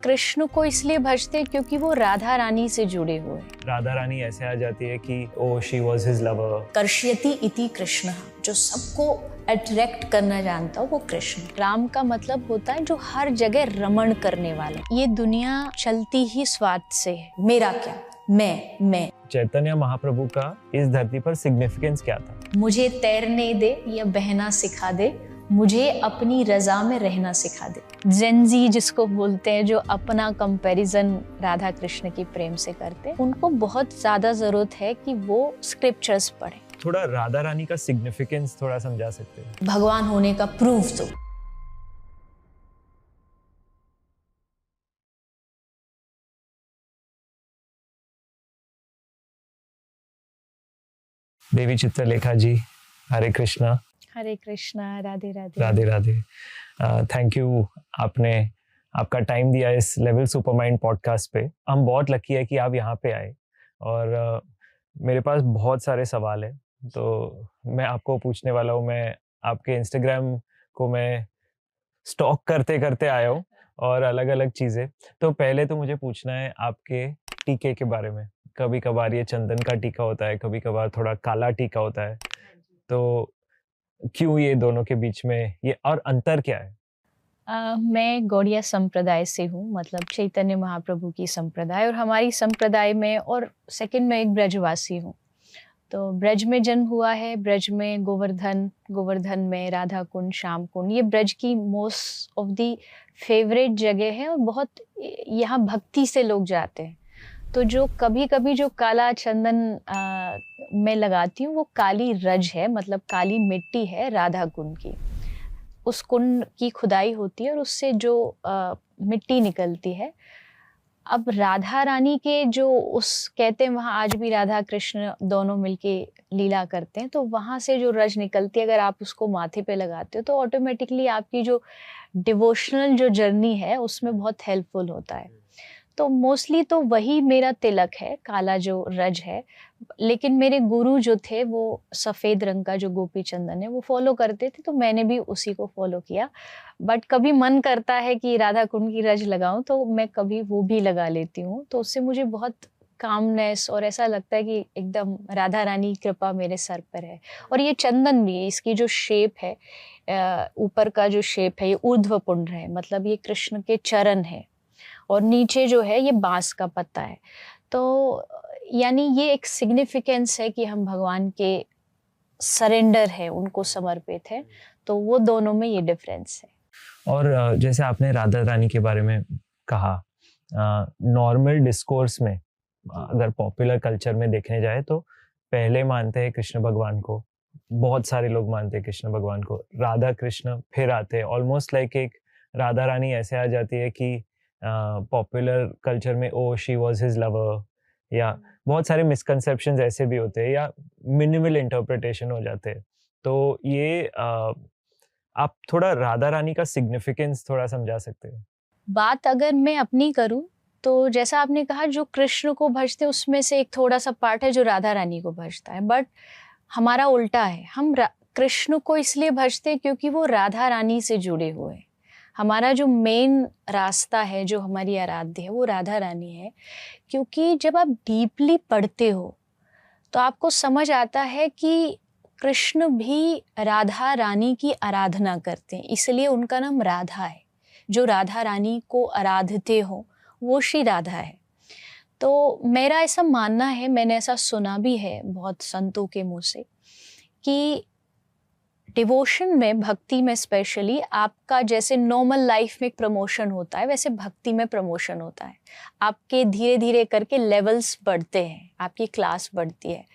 कृष्ण को इसलिए भजते क्योंकि वो राधा रानी से जुड़े हुए हैं। राधा रानी ऐसे आ जाती है कि oh she was his lover. कर्ष्यति इति कृष्ण, जो सबको अट्रैक्ट करना जानता हो वो कृष्ण। राम का मतलब होता है जो हर जगह रमण करने वाला। ये दुनिया चलती ही स्वार्थ से है, मेरा क्या, मैं। चैतन्य महाप्रभु का इस धरती पर सिग्निफिकेंस क्या था? मुझे तैरने दे या बहना सिखा दे, मुझे अपनी रजा में रहना सिखा दे। जेनजी जिसको बोलते हैं, जो अपना कंपैरिजन राधा कृष्ण की प्रेम से करते हैं, उनको बहुत ज्यादा जरूरत है कि वो स्क्रिप्चर्स पढ़ें। थोड़ा राधा रानी का सिग्निफिकेंस थोड़ा समझा सकते हैं? भगवान होने का प्रूफ दो। देवी चित्रलेखा जी, हरे कृष्णा। हरे कृष्णा, राधे राधे। राधे राधे। थैंक यू, आपने आपका टाइम दिया इस लेवल सुपरमाइंड पॉडकास्ट पे। हम बहुत लकी है कि आप यहाँ पे आए और मेरे पास बहुत सारे सवाल है, तो मैं आपको पूछने वाला हूँ। मैं आपके इंस्टाग्राम को मैं स्टॉक करते करते आया हूँ और अलग अलग चीज़ें। तो पहले तो मुझे पूछना है आपके टीके के बारे में। कभी कभार ये चंदन का टीका होता है, कभी कभार थोड़ा काला टीका होता है, तो क्यों ये दोनों के बीच में ये और अंतर क्या है? मैं गौड़िया संप्रदाय से हूँ, मतलब चैतन्य महाप्रभु की संप्रदाय, और हमारी संप्रदाय में, और सेकंड में एक ब्रजवासी हूँ। तो ब्रज में जन्म हुआ है, ब्रज में गोवर्धन में राधा कुंड, श्याम कुंड, ये ब्रज की मोस्ट ऑफ दी फेवरेट जगह है और बहुत यहाँ भक्ति से लोग जाते हैं। तो जो कभी कभी जो काला चंदन मैं लगाती हूँ वो काली रज है, मतलब काली मिट्टी है राधा कुंड की। उस कुंड की खुदाई होती है और उससे जो मिट्टी निकलती है। अब राधा रानी के जो उस कहते हैं, वहाँ आज भी राधा कृष्ण दोनों मिलके लीला करते हैं, तो वहाँ से जो रज निकलती है, अगर आप उसको माथे पे लगाते हो तो ऑटोमेटिकली आपकी जो डिवोशनल जो जर्नी है उसमें बहुत हेल्पफुल होता है। तो मोस्टली तो वही मेरा तिलक है, काला जो रज है। लेकिन मेरे गुरु जो थे वो सफ़ेद रंग का जो गोपी चंदन है वो फॉलो करते थे, तो मैंने भी उसी को फॉलो किया। बट कभी मन करता है कि राधा कुंड की रज लगाऊं तो मैं कभी वो भी लगा लेती हूँ, तो उससे मुझे बहुत कामनेस और ऐसा लगता है कि एकदम राधा रानी की कृपा मेरे सर पर है। और ये चंदन भी, इसकी जो शेप है, ऊपर का जो शेप है ये ऊर्ध्व पुंड है, मतलब ये कृष्ण के चरण है, और नीचे जो है ये बांस का पत्ता है। तो यानी ये एक सिग्निफिकेंस है कि हम भगवान के सरेंडर है, उनको समर्पित है। तो वो दोनों में ये डिफरेंस है। और जैसे आपने राधा रानी के बारे में कहा, नॉर्मल डिस्कोर्स में अगर पॉपुलर कल्चर में देखने जाए तो पहले मानते हैं कृष्ण भगवान को, बहुत सारे लोग मानते हैं कृष्ण भगवान को, राधा कृष्ण फिर आते हैं। ऑलमोस्ट लाइक एक राधा रानी ऐसे आ जाती है कि पॉपुलर कल्चर में ओ शी वॉज हिज लवर, या बहुत सारे मिसकंसेप्शंस ऐसे भी होते हैं या मिनिमल इंटरप्रिटेशन हो जाते हैं। तो ये आप थोड़ा राधा रानी का सिग्निफिकेंस थोड़ा समझा सकते हैं? बात अगर मैं अपनी करूं तो जैसा आपने कहा, जो कृष्ण को भजते उसमें से एक थोड़ा सा पार्ट है जो राधा रानी को भजता है, बट हमारा उल्टा है। हम कृष्ण को इसलिए भजते क्योंकि वो राधा रानी से जुड़े हुए हैं। हमारा जो मेन रास्ता है, जो हमारी आराध्य है, वो राधा रानी है। क्योंकि जब आप डीपली पढ़ते हो तो आपको समझ आता है कि कृष्ण भी राधा रानी की आराधना करते हैं, इसलिए उनका नाम राधा है। जो राधा रानी को आराधते हो वो श्री राधा है। तो मेरा ऐसा मानना है, मैंने ऐसा सुना भी है बहुत संतों के मुंह से, कि डिवोशन में, भक्ति में स्पेशली, आपका जैसे नॉर्मल लाइफ में एक प्रमोशन होता है, वैसे भक्ति में प्रमोशन होता है। आपके धीरे धीरे करके लेवल्स बढ़ते हैं, आपकी क्लास बढ़ती है।